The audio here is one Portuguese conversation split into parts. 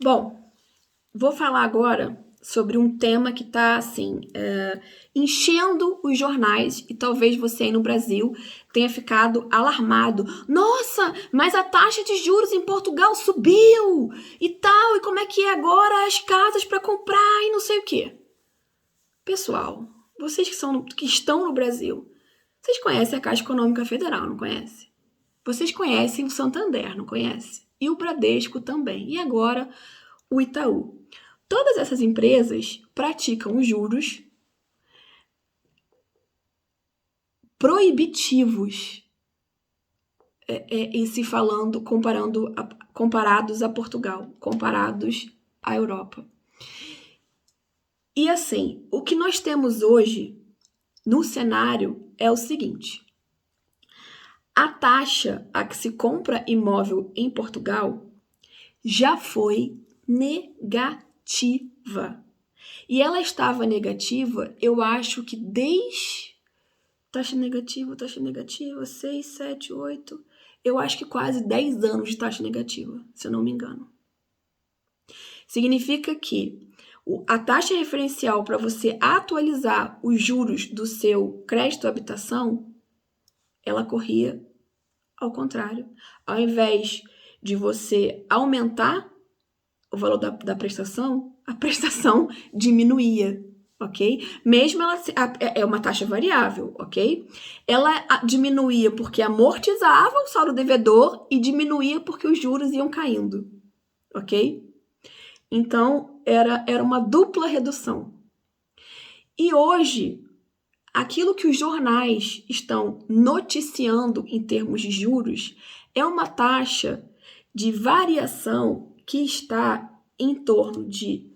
Bom, vou falar agora sobre um tema que está assim enchendo os jornais e talvez você aí no Brasil tenha ficado alarmado. Nossa, mas a taxa de juros em Portugal subiu e tal, e como é que é agora as casas para comprar e não sei o quê. Pessoal, vocês que estão no Brasil, vocês conhecem a Caixa Econômica Federal, não conhecem? Vocês conhecem o Santander, não conhecem? E o Bradesco também. E agora o Itaú. Todas essas empresas praticam juros proibitivos, se falando, comparados a Portugal, comparados à Europa. E assim, o que nós temos hoje no cenário é o seguinte: a taxa a que se compra imóvel em Portugal já foi negativa. E ela estava negativa, eu acho que desde taxa negativa, 6, 7, 8, eu acho que quase 10 anos de taxa negativa, se eu não me engano. Significa que a taxa referencial para você atualizar os juros do seu crédito à habitação, ela corria ao contrário. Ao invés de você aumentar o valor da prestação, a prestação diminuía, ok? Mesmo ela é uma taxa variável, ok? Ela diminuía porque amortizava o saldo devedor e diminuía porque os juros iam caindo, ok? Então, era uma dupla redução. E hoje, aquilo que os jornais estão noticiando em termos de juros é uma taxa de variação que está em torno de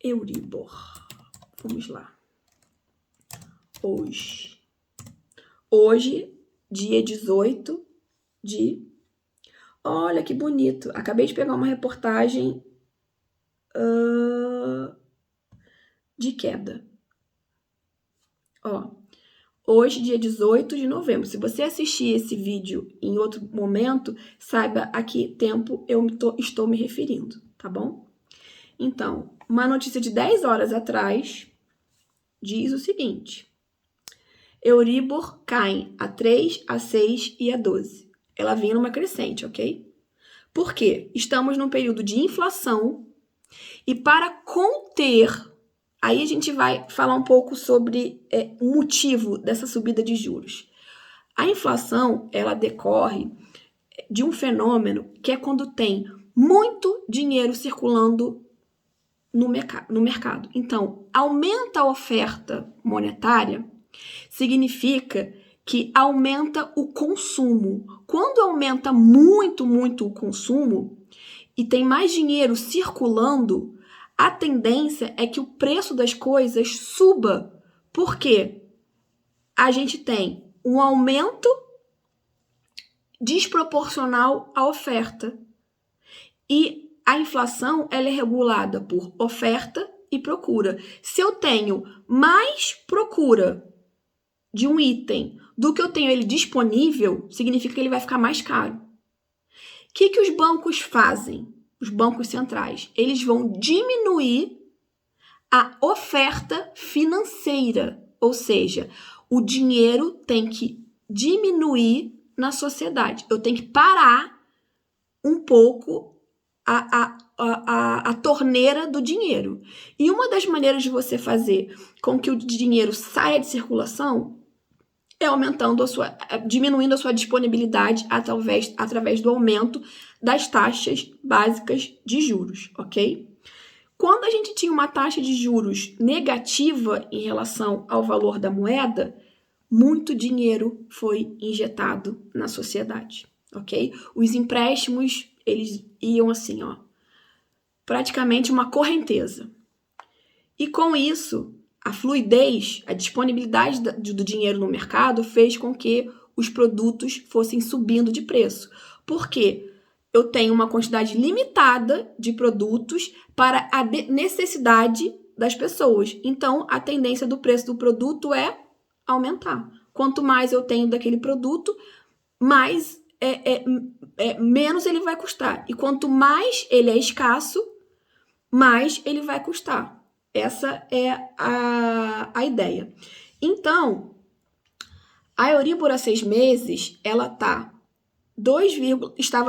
Euribor. Vamos lá. Hoje, dia 18 de... Olha que bonito. Acabei de pegar uma reportagem de queda. Hoje, dia 18 de novembro. Se você assistir esse vídeo em outro momento, saiba a que tempo eu estou me referindo, tá bom? Então, uma notícia de 10 horas atrás diz o seguinte: Euribor cai a 3, a 6 e a 12. Ela vem numa crescente, ok? Por quê? Estamos num período de inflação e para conter, aí a gente vai falar um pouco sobre o motivo dessa subida de juros. A inflação, ela decorre de um fenômeno que é quando tem muito dinheiro circulando no mercado. Então, aumenta a oferta monetária, significa que aumenta o consumo. Quando aumenta muito, muito o consumo e tem mais dinheiro circulando, a tendência é que o preço das coisas suba. Por quê? A gente tem um aumento desproporcional à oferta. E a inflação, ela é regulada por oferta e procura. Se eu tenho mais procura de um item do que eu tenho ele disponível, significa que ele vai ficar mais caro. O que os bancos fazem? Os bancos centrais, eles vão diminuir a oferta financeira, ou seja, o dinheiro tem que diminuir na sociedade. Eu tenho que parar um pouco a torneira do dinheiro. E uma das maneiras de você fazer com que o dinheiro saia de circulação é diminuindo a sua disponibilidade através do aumento das taxas básicas de juros, ok? Quando a gente tinha uma taxa de juros negativa em relação ao valor da moeda, muito dinheiro foi injetado na sociedade, ok? Os empréstimos, eles iam assim, praticamente uma correnteza. E com isso, a fluidez, a disponibilidade do dinheiro no mercado fez com que os produtos fossem subindo de preço. Por quê? Eu tenho uma quantidade limitada de produtos para a necessidade das pessoas. Então, a tendência do preço do produto é aumentar. Quanto mais eu tenho daquele produto, mais menos ele vai custar. E quanto mais ele é escasso, mais ele vai custar. Essa é a ideia. Então, a Euribor a 6 meses, ela estava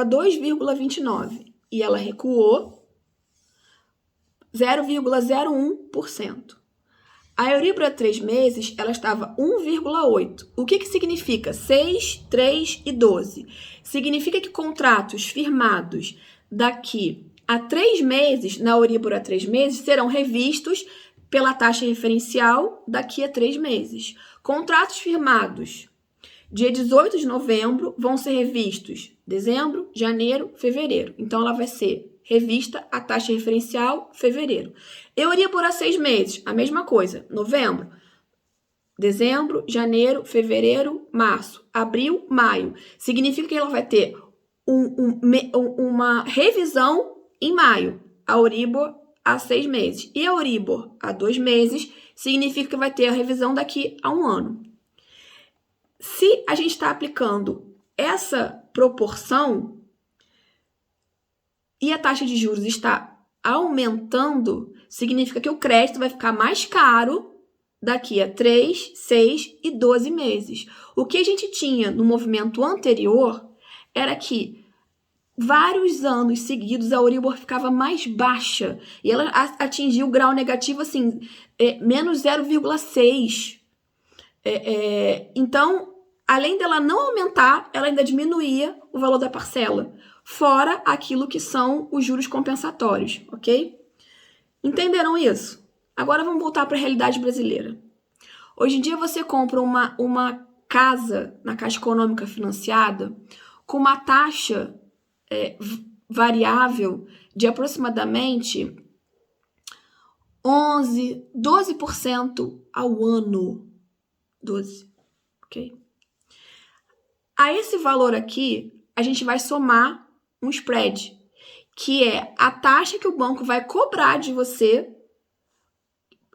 2,29 e ela recuou 0,01%. A Euribor a 3 meses, ela estava 1,8. O que significa 6, 3 e 12? Significa que contratos firmados daqui a 3 meses, na Euribor a 3 meses, serão revistos pela taxa referencial daqui a 3 meses. Contratos firmados dia 18 de novembro vão ser revistos dezembro, janeiro, fevereiro. Então, ela vai ser revista a taxa referencial fevereiro. Euribor a 6 meses, a mesma coisa. Novembro, dezembro, janeiro, fevereiro, março, abril, maio. Significa que ela vai ter uma revisão em maio. A Euribor a 6 meses. E a Euribor a 2 meses significa que vai ter a revisão daqui a 1 ano. Se a gente está aplicando essa proporção e a taxa de juros está aumentando, significa que o crédito vai ficar mais caro daqui a 3, 6 e 12 meses. O que a gente tinha no movimento anterior era que vários anos seguidos a Euribor ficava mais baixa e ela atingiu o grau negativo assim, menos 0,6. Então, além dela não aumentar, ela ainda diminuía o valor da parcela, fora aquilo que são os juros compensatórios, ok? Entenderam isso? Agora vamos voltar para a realidade brasileira. Hoje em dia você compra uma casa na Caixa Econômica financiada com uma taxa variável de aproximadamente 11, 12% ao ano. 12, ok? A esse valor aqui, a gente vai somar um spread, que é a taxa que o banco vai cobrar de você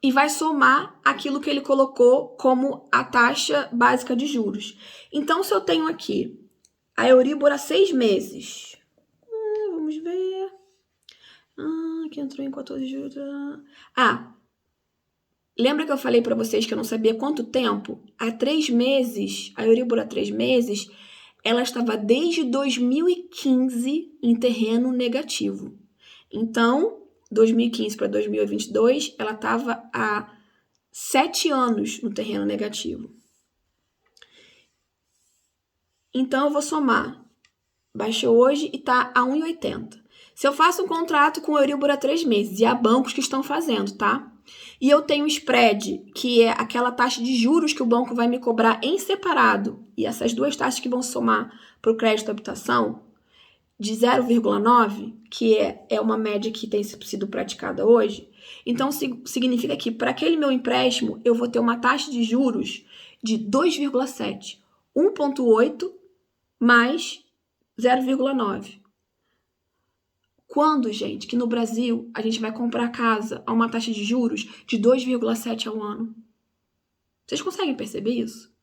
e vai somar aquilo que ele colocou como a taxa básica de juros. Então, se eu tenho aqui a Euribor a 6 meses, vamos ver, que entrou em 14 de juros. Lembra que eu falei para vocês que eu não sabia quanto tempo? Há 3 meses, a Euribor há 3 meses, ela estava desde 2015 em terreno negativo. Então, 2015 para 2022, ela estava há 7 anos no terreno negativo. Então, eu vou somar. Baixou hoje e está a 1,80. Se eu faço um contrato com a Euribor há 3 meses, e há bancos que estão fazendo, tá? E eu tenho um spread, que é aquela taxa de juros que o banco vai me cobrar em separado, e essas duas taxas que vão somar para o crédito à habitação, de 0,9, que é uma média que tem sido praticada hoje. Então, significa que para aquele meu empréstimo, eu vou ter uma taxa de juros de 2,7. 1,8 mais 0,9. Quando, gente, que no Brasil a gente vai comprar casa a uma taxa de juros de 2,7 ao ano? Vocês conseguem perceber isso?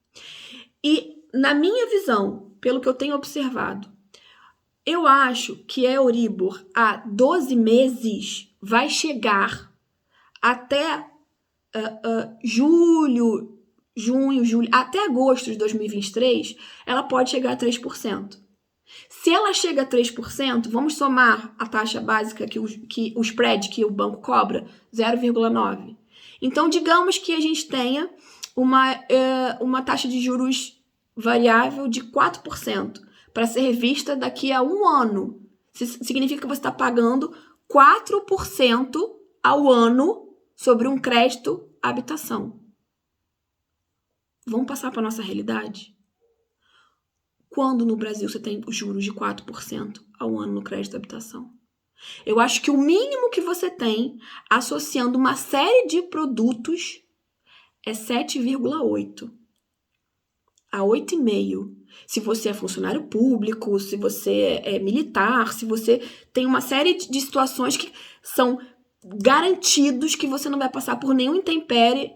E, na minha visão, pelo que eu tenho observado, eu acho que a Euribor a 12 meses vai chegar até junho, julho, até agosto de 2023, ela pode chegar a 3%. Se ela chega a 3%, vamos somar a taxa básica que o spread que o banco cobra, 0,9. Então, digamos que a gente tenha uma taxa de juros variável de 4% para ser revista daqui a 1 ano. Significa que você está pagando 4% ao ano sobre um crédito à habitação. Vamos passar para a nossa realidade? Quando no Brasil você tem juros de 4% ao ano no crédito à habitação? Eu acho que o mínimo que você tem, associando uma série de produtos, é 7,8 a 8,5. Se você é funcionário público, se você é militar, se você tem uma série de situações que são garantidos que você não vai passar por nenhum intempérie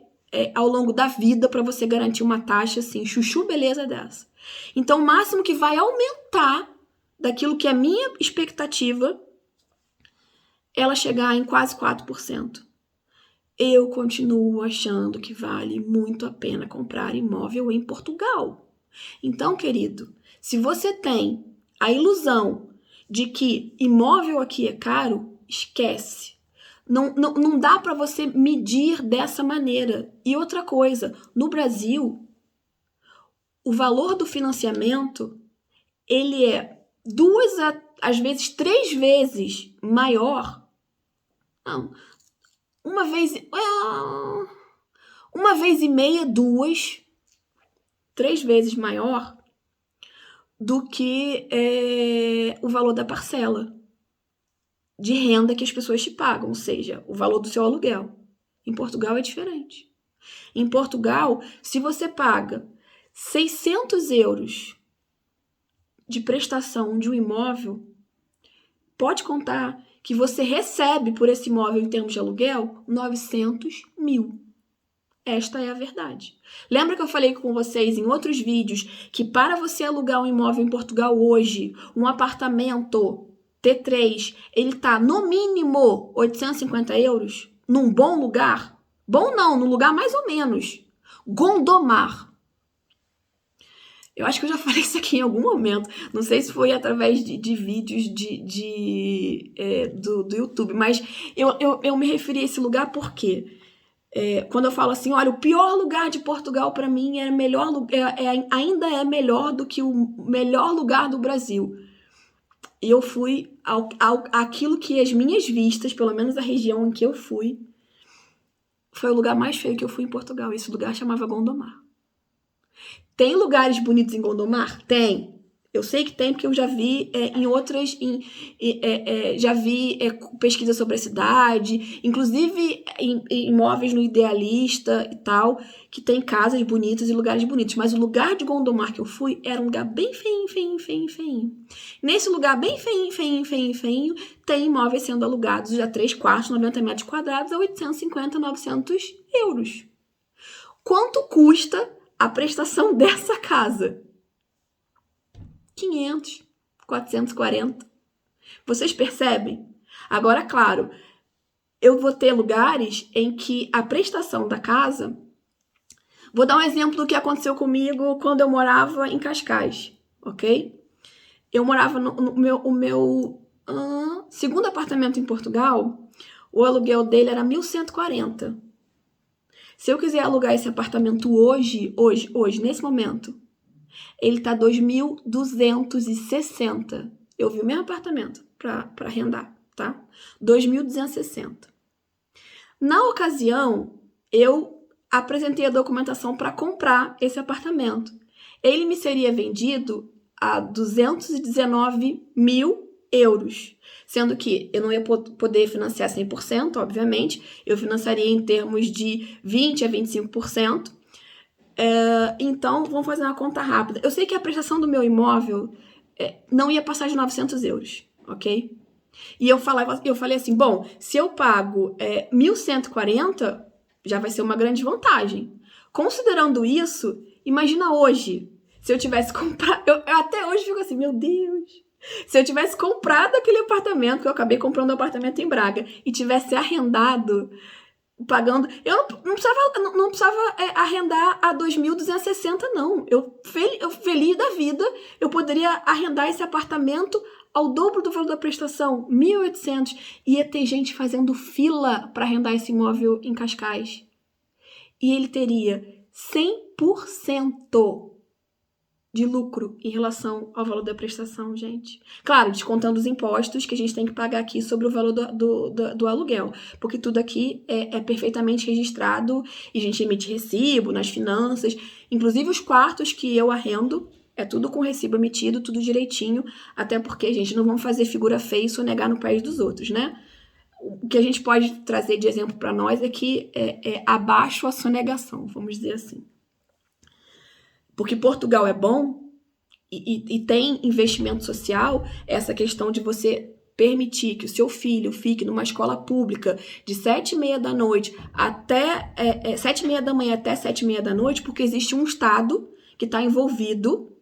ao longo da vida para você garantir uma taxa assim, chuchu beleza dessa. Então, o máximo que vai aumentar daquilo que é a minha expectativa, ela chegar em quase 4%. Eu continuo achando que vale muito a pena comprar imóvel em Portugal. Então, querido, se você tem a ilusão de que imóvel aqui é caro, esquece. Não dá para você medir dessa maneira. E outra coisa, no Brasil, o valor do financiamento, ele é 2 às vezes 3 vezes maior. Não, uma vez e meia, 2, 3 vezes maior do que o valor da parcela de renda que as pessoas te pagam, ou seja, o valor do seu aluguel. Em Portugal é diferente. Em Portugal, se você paga 600 euros de prestação de um imóvel, pode contar que você recebe por esse imóvel em termos de aluguel 900 mil. Esta é a verdade. Lembra que eu falei com vocês em outros vídeos que para você alugar um imóvel em Portugal hoje, um apartamento T3, ele tá no mínimo 850 euros? Num bom lugar? Bom não, num lugar mais ou menos. Gondomar. Eu acho que eu já falei isso aqui em algum momento. Não sei se foi através de vídeos do YouTube, mas eu me referi a esse lugar porque quando eu falo assim, olha, o pior lugar de Portugal para mim ainda é melhor do que o melhor lugar do Brasil. E eu fui aquilo que as minhas vistas, pelo menos a região em que eu fui, foi o lugar mais feio que eu fui em Portugal. Esse lugar chamava Gondomar. Tem lugares bonitos em Gondomar? Tem. Eu sei que tem, porque eu já vi já vi pesquisa sobre a cidade, inclusive em imóveis no Idealista e tal, que tem casas bonitas e lugares bonitos. Mas o lugar de Gondomar que eu fui era um lugar bem feinho. Nesse lugar bem feinho, tem imóveis sendo alugados a 3 quartos, 90 metros quadrados, a 850, 900 euros. Quanto custa a prestação dessa casa? 500, 440. Vocês percebem? Agora, claro, eu vou ter lugares em que a prestação da casa... Vou dar um exemplo do que aconteceu comigo quando eu morava em Cascais, ok? Eu morava no meu segundo apartamento em Portugal, o aluguel dele era 1.140. Se eu quiser alugar esse apartamento hoje, nesse momento, ele tá 2.260. Eu vi o mesmo apartamento para arrendar, tá? 2.260. Na ocasião, eu apresentei a documentação para comprar esse apartamento. Ele me seria vendido a 219 mil euros, sendo que eu não ia poder financiar 100%, obviamente, eu financiaria em termos de 20% a 25%. Então, vamos fazer uma conta rápida. Eu sei que a prestação do meu imóvel não ia passar de 900 euros, ok? E eu falei assim, bom, se eu pago 1.140, já vai ser uma grande vantagem. Considerando isso, imagina hoje, se eu tivesse comprado... Eu até hoje fico assim, meu Deus... Se eu tivesse comprado aquele apartamento, que eu acabei comprando um apartamento em Braga, e tivesse arrendado... pagando, eu não precisava arrendar a 2.260, não. Eu feliz da vida, eu poderia arrendar esse apartamento ao dobro do valor da prestação, 1.800. Ia ter gente fazendo fila para arrendar esse imóvel em Cascais. E ele teria 100% de lucro em relação ao valor da prestação, gente. Claro, descontando os impostos que a gente tem que pagar aqui sobre o valor do aluguel, porque tudo aqui é perfeitamente registrado e a gente emite recibo nas finanças, inclusive os quartos que eu arrendo, é tudo com recibo emitido, tudo direitinho, até porque, gente, não vamos fazer figura feia e sonegar no país dos outros, né? O que a gente pode trazer de exemplo para nós é que é abaixo a sonegação, vamos dizer assim. Porque Portugal é bom e tem investimento social, essa questão de você permitir que o seu filho fique numa escola pública de 7h30 da noite até 7h30 da manhã até 7h30 da noite, porque existe um Estado que está envolvido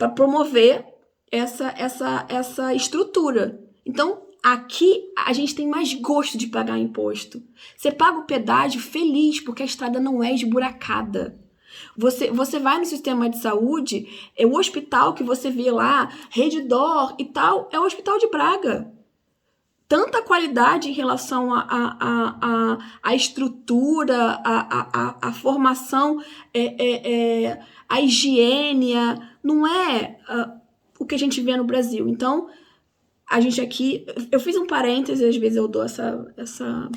para promover essa estrutura. Então, aqui a gente tem mais gosto de pagar imposto. Você paga o pedágio feliz, porque a estrada não é esburacada. Você vai no sistema de saúde, o hospital que você vê lá, Redditor e tal, é o Hospital de Braga. Tanta qualidade em relação à estrutura, à formação, a higiene, não é o que a gente vê no Brasil. Então, a gente aqui... Eu fiz um parêntese, às vezes eu dou essa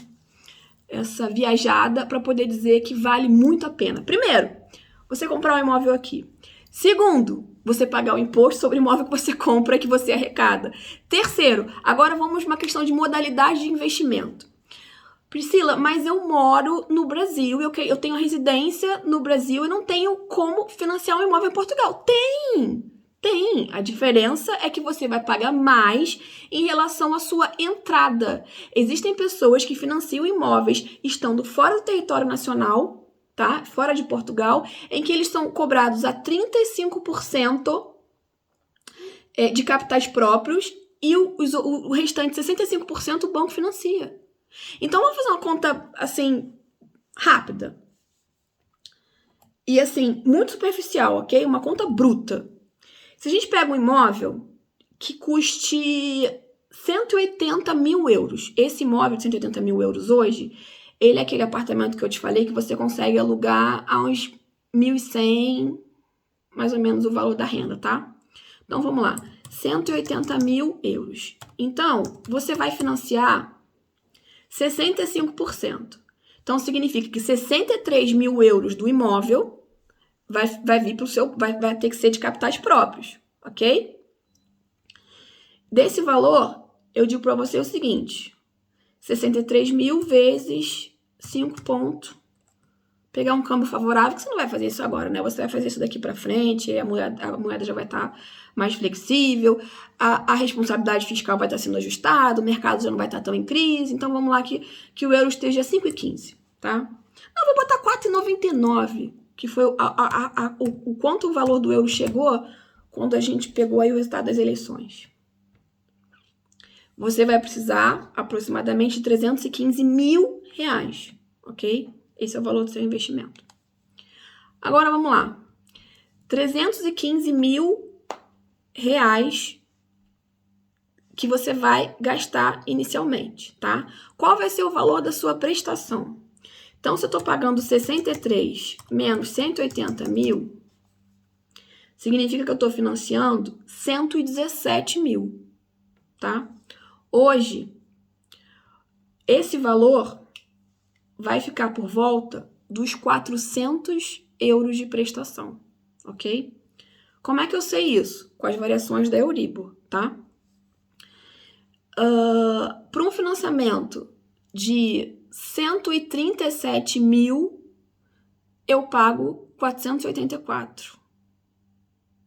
viajada para poder dizer que vale muito a pena. Primeiro, você comprar um imóvel aqui. Segundo, você pagar o imposto sobre o imóvel que você compra, que você arrecada. Terceiro, agora vamos para uma questão de modalidade de investimento. Priscila, mas eu moro no Brasil, eu tenho residência no Brasil e não tenho como financiar um imóvel em Portugal. Tem! A diferença é que você vai pagar mais em relação à sua entrada. Existem pessoas que financiam imóveis estando fora do território nacional, tá? Fora de Portugal, em que eles são cobrados a 35% de capitais próprios e o restante 65% o banco financia. Então, vamos fazer uma conta, assim, rápida. E, assim, muito superficial, ok? Uma conta bruta. Se a gente pega um imóvel que custe 180 mil euros, esse imóvel de 180 mil euros hoje, ele é aquele apartamento que eu te falei que você consegue alugar a uns 1.100, mais ou menos o valor da renda, tá? Então, vamos lá. 180 mil euros. Então, você vai financiar 65%. Então, significa que 63 mil euros do imóvel vai vir para o seu, vai ter que ser de capitais próprios, ok? Desse valor, eu digo para você o seguinte: 63 mil vezes 5 pontos. Pegar um câmbio favorável, que você não vai fazer isso agora, né? Você vai fazer isso daqui para frente, a moeda já vai estar mais flexível, a responsabilidade fiscal vai estar sendo ajustada, o mercado já não vai estar tão em crise. Então, vamos lá que o euro esteja 5,15, tá? Não, vou botar 4,99, que foi o quanto o valor do euro chegou quando a gente pegou aí o resultado das eleições. Você vai precisar aproximadamente de 315 mil reais, ok? Esse é o valor do seu investimento. Agora, vamos lá. 315 mil reais que você vai gastar inicialmente, tá? Qual vai ser o valor da sua prestação? Então, se eu estou pagando 63 menos 180 mil, significa que eu estou financiando 117 mil, tá? Hoje, esse valor vai ficar por volta dos 400 euros de prestação, ok? Como é que eu sei isso? Com as variações da Euribor, tá? Para um financiamento de 137 mil, eu pago 484.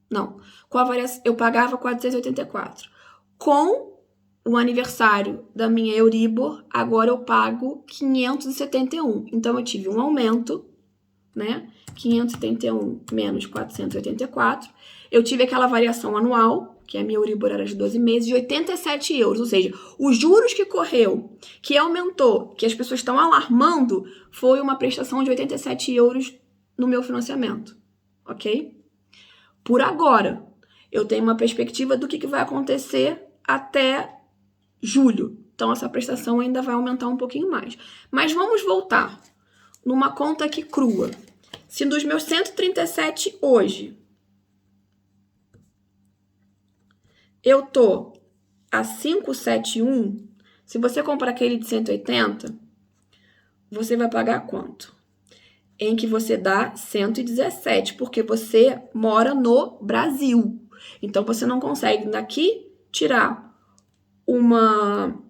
Não, com a variação, eu pagava 484. Com o aniversário da minha Euribor, agora eu pago 571. Então, eu tive um aumento, né? 571 menos 484. Eu tive aquela variação anual, que a minha Euribor era de 12 meses, de 87 euros. Ou seja, os juros que correu, que aumentou, que as pessoas estão alarmando, foi uma prestação de 87 euros no meu financiamento, ok? Por agora, eu tenho uma perspectiva do que vai acontecer até julho. Então, essa prestação ainda vai aumentar um pouquinho mais. Mas vamos voltar numa conta aqui crua. Se dos meus 137 hoje, eu tô a 571, se você comprar aquele de 180, você vai pagar quanto? Em que você dá 117, porque você mora no Brasil. Então, você não consegue daqui tirar uma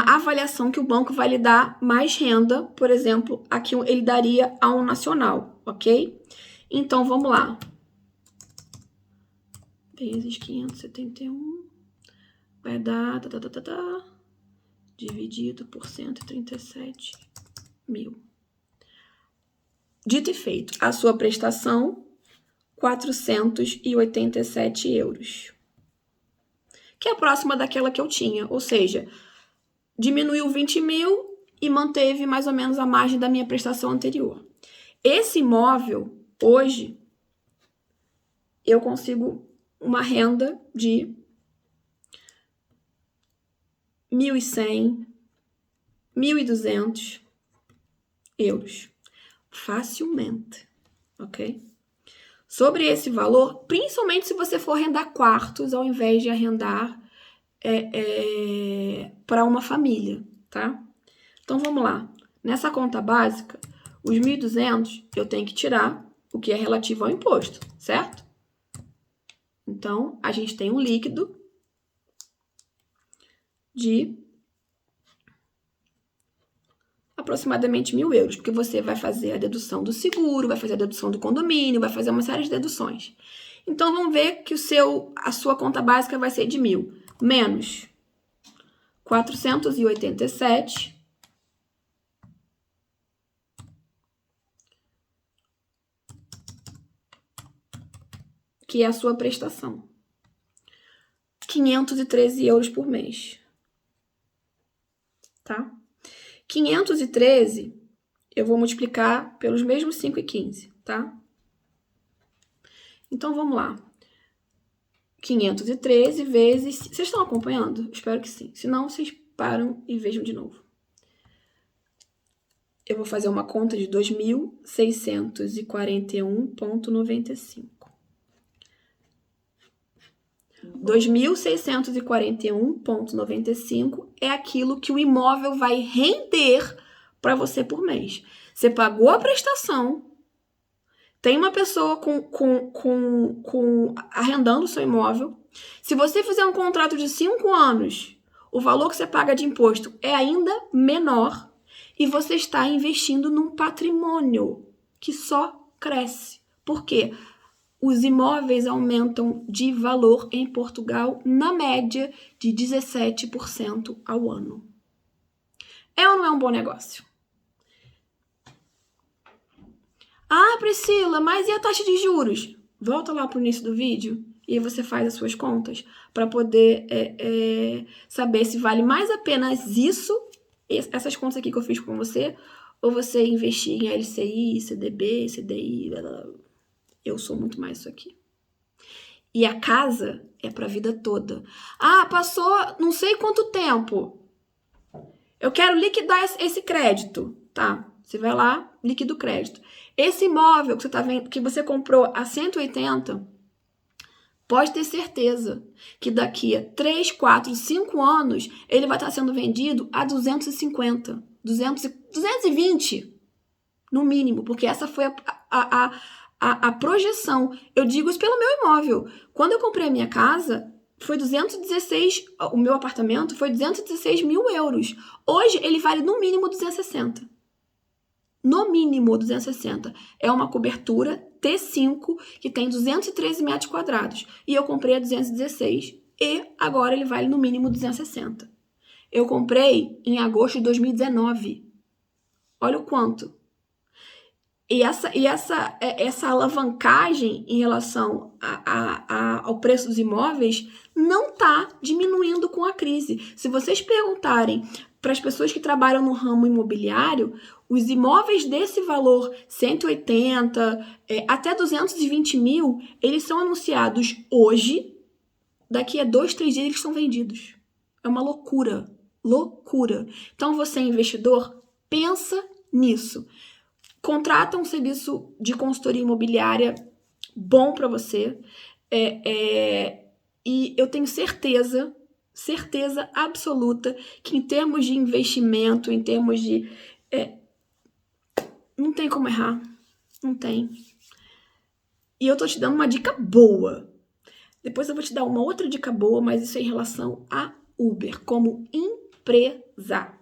avaliação que o banco vai lhe dar mais renda, por exemplo, aqui ele daria a um nacional, ok? Então, vamos lá. Vezes 571 vai dar... dividido por 137 mil. Dito e feito, a sua prestação, 487 euros. Que é próxima daquela que eu tinha, ou seja, diminuiu 20 mil e manteve mais ou menos a margem da minha prestação anterior. Esse imóvel, hoje, eu consigo uma renda de 1.100, 1.200 euros. Facilmente, ok? Sobre esse valor, principalmente se você for arrendar quartos ao invés de arrendar para uma família, tá? Então, vamos lá. Nessa conta básica, os 1.200 eu tenho que tirar o que é relativo ao imposto, certo? Então, a gente tem um líquido de aproximadamente 1.000 euros, porque você vai fazer a dedução do seguro, vai fazer a dedução do condomínio, vai fazer uma série de deduções. Então, vamos ver que a sua conta básica vai ser de 1.000 menos 487 que é a sua prestação. 513 euros por mês. Tá? 513, eu vou multiplicar pelos mesmos 5,15, tá? Então, vamos lá. 513 vezes... Vocês estão acompanhando? Espero que sim. Se não, vocês param e vejam de novo. Eu vou fazer uma conta de 2.641,95. 2.641,95 é aquilo que o imóvel vai render para você por mês. Você pagou a prestação, tem uma pessoa arrendando o seu imóvel. Se você fizer um contrato de 5 anos, o valor que você paga de imposto é ainda menor e você está investindo num patrimônio que só cresce. Por quê? Os imóveis aumentam de valor em Portugal, na média, de 17% ao ano. É ou não é um bom negócio? Ah, Priscila, mas e a taxa de juros? Volta lá para o início do vídeo e aí você faz as suas contas para poder saber se vale mais a pena essas contas aqui que eu fiz com você, ou você investir em LCI, CDB, CDI, blá, blá, blá. Eu sou muito mais isso aqui. E a casa é para a vida toda. Ah, passou não sei quanto tempo. Eu quero liquidar esse crédito. Tá, você vai lá, liquida o crédito. Esse imóvel que você tá vendo, que você comprou a 180, pode ter certeza que daqui a 3, 4, 5 anos, ele vai estar sendo vendido a 250, 220, no mínimo, porque essa foi a projeção. Eu digo isso pelo meu imóvel. Quando eu comprei a minha casa, foi 216, o meu apartamento foi 216 mil euros. Hoje, ele vale no mínimo 260. No mínimo 260. É uma cobertura T5 que tem 213 metros quadrados. E eu comprei a 216. E agora ele vale no mínimo 260. Eu comprei em agosto de 2019. Olha o quanto. E essa alavancagem em relação ao preço dos imóveis não está diminuindo com a crise. Se vocês perguntarem para as pessoas que trabalham no ramo imobiliário, os imóveis desse valor, 180, até 220 mil, eles são anunciados hoje, daqui a 2, 3 dias eles são vendidos. É uma loucura, loucura. Então você, investidor, pensa nisso. Contrata um serviço de consultoria imobiliária bom para você. E eu tenho certeza absoluta que em termos de investimento, em termos de... não tem como errar. Não tem. E eu tô te dando uma dica boa. Depois eu vou te dar uma outra dica boa, mas isso é em relação a Uber, como empresa.